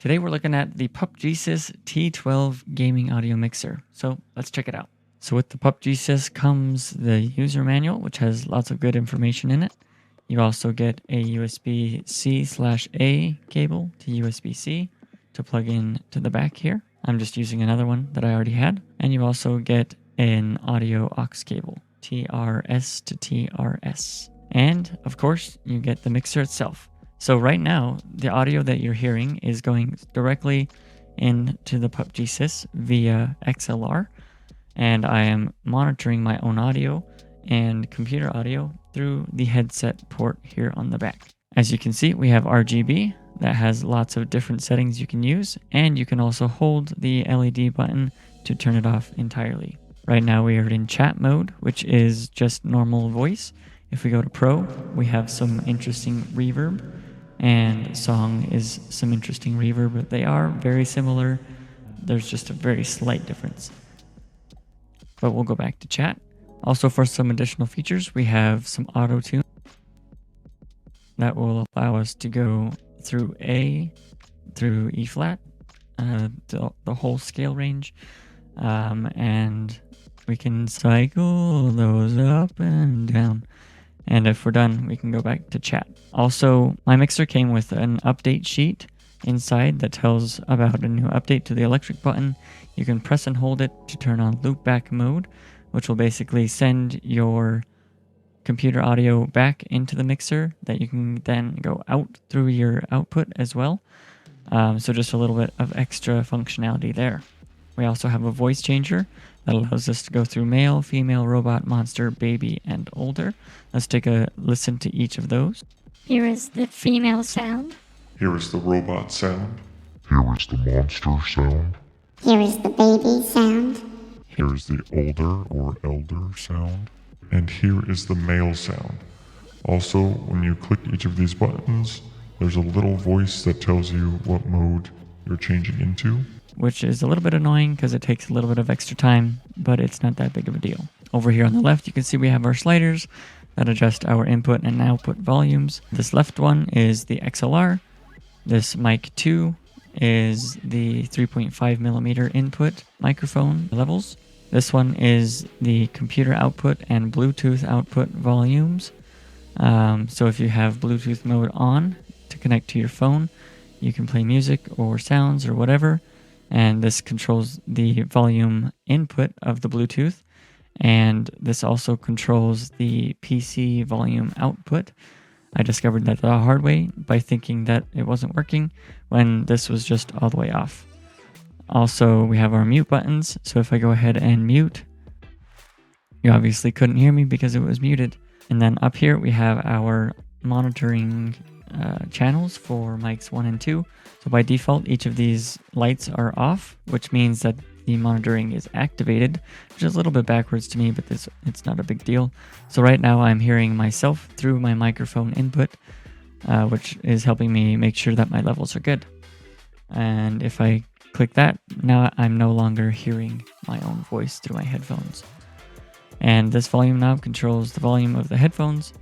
Today we're looking at the PUPGSIS T12 gaming audio mixer. So let's check it out. So with the PUPGSIS comes the user manual, which has lots of good information in it. You also get a USB-C/A cable to USB-C to plug in to the back here. I'm just using another one that I already had. And you also get an audio aux cable, TRS to TRS. And of course, you get the mixer itself. So right now, the audio that you're hearing is going directly into the PUPGSIS via XLR, and I am monitoring my own audio and computer audio through the headset port here on the back. As you can see, we have RGB that has lots of different settings you can use, and you can also hold the LED button to turn it off entirely. Right now we are in chat mode, which is just normal voice. If we go to Pro, we have some interesting reverb, and song is some interesting reverb, but they are very similar. There's just a very slight difference. But we'll go back to chat. Also, for some additional features, we have some auto tune that will allow us to go through A through E flat, the whole scale range, and we can cycle those up and down. And if we're done, we can go back to chat. Also, my mixer came with an update sheet inside that tells about a new update to the electric button. You can press and hold it to turn on loopback mode, which will basically send your computer audio back into the mixer that you can then go out through your output as well. So just a little bit of extra functionality there. We also have a voice changer that allows us to go through male, female, robot, monster, baby, and older. Let's take a listen to each of those. Here is the female sound. Here is the robot sound. Here is the monster sound. Here is the baby sound. Here is the older or elder sound. And here is the male sound. Also, when you click each of these buttons, there's a little voice that tells you what mode you're changing into. Which is a little bit annoying because it takes a little bit of extra time, but it's not that big of a deal. Over here on the left, you can see we have our sliders that adjust our input and output volumes. This left one is the XLR. This mic 2 is the 3.5 millimeter input microphone levels. This one is the computer output and Bluetooth output volumes. So if you have Bluetooth mode on to connect to your phone, you can play music or sounds or whatever. And this controls the volume input of the Bluetooth. And this also controls the PC volume output. I discovered that the hard way by thinking that it wasn't working when this was just all the way off. Also, we have our mute buttons. So if I go ahead and mute, you obviously couldn't hear me because it was muted. And then up here, we have our monitoring channels for mics 1 and 2. So by default, each of these lights are off, which means that the monitoring is activated, which is a little bit backwards to me, but it's not a big deal. So right now I'm hearing myself through my microphone input, which is helping me make sure that my levels are good. And if I click that, now I'm no longer hearing my own voice through my headphones. And this volume knob controls the volume of the headphones.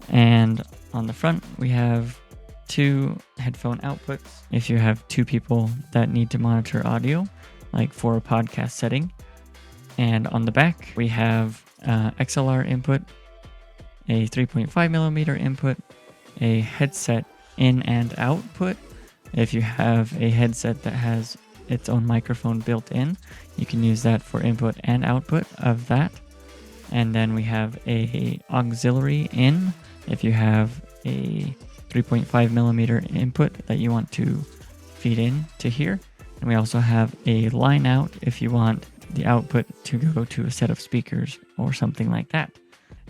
And on the front, we have 2 headphone outputs if you have 2 people that need to monitor audio, like for a podcast setting. And on the back, we have XLR input, a 3.5 millimeter input, a headset in and output. If you have a headset that has its own microphone built in, you can use that for input and output of that. And then we have a auxiliary in if you have a 3.5 millimeter input that you want to feed in to here. And we also have a line out if you want the output to go to a set of speakers or something like that.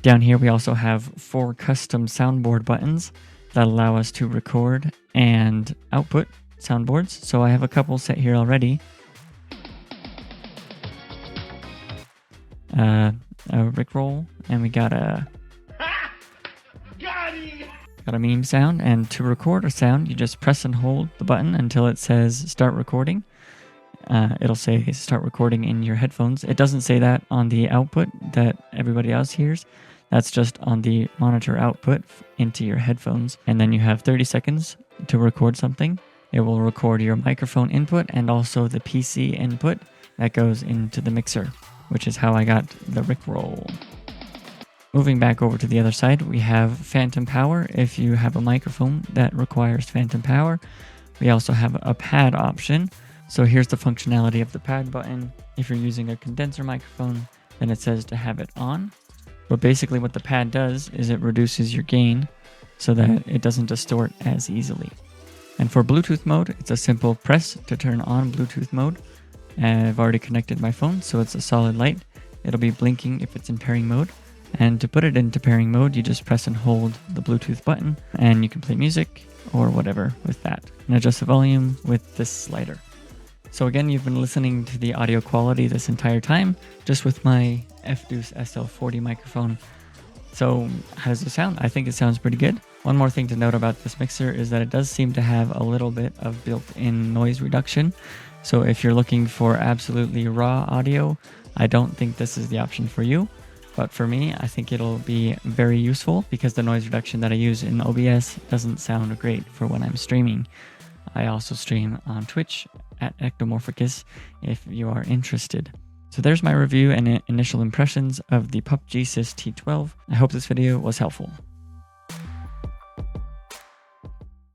Down here we also have 4 custom soundboard buttons that allow us to record and output soundboards. So I have a couple set here already. A Rickroll, and we got a meme sound. And to record a sound, you just press and hold the button until it says start recording. It'll say start recording in your headphones. It doesn't say that on the output that everybody else hears. That's just on the monitor output into your headphones. And then you have 30 seconds to record something. It will record your microphone input and also the PC input that goes into the mixer, which is how I got the Rickroll. Moving back over to the other side, we have phantom power if you have a microphone that requires phantom power. We also have a pad option. So here's the functionality of the pad button. If you're using a condenser microphone, then it says to have it on. But basically what the pad does is it reduces your gain so that it doesn't distort as easily. And for Bluetooth mode, it's a simple press to turn on Bluetooth mode. And I've already connected my phone, so it's a solid light. It'll be blinking if it's in pairing mode. And to put it into pairing mode, you just press and hold the Bluetooth button and you can play music or whatever with that. And adjust the volume with this slider. So again, you've been listening to the audio quality this entire time, just with my F-Deuce SL40 microphone. So how does it sound? I think it sounds pretty good. One more thing to note about this mixer is that it does seem to have a little bit of built-in noise reduction. So if you're looking for absolutely raw audio, I don't think this is the option for you. But for me, I think it'll be very useful because the noise reduction that I use in OBS doesn't sound great for when I'm streaming. I also stream on Twitch at Ectomorphicus if you are interested. So there's my review and initial impressions of the PUPGSIS T12. I hope this video was helpful.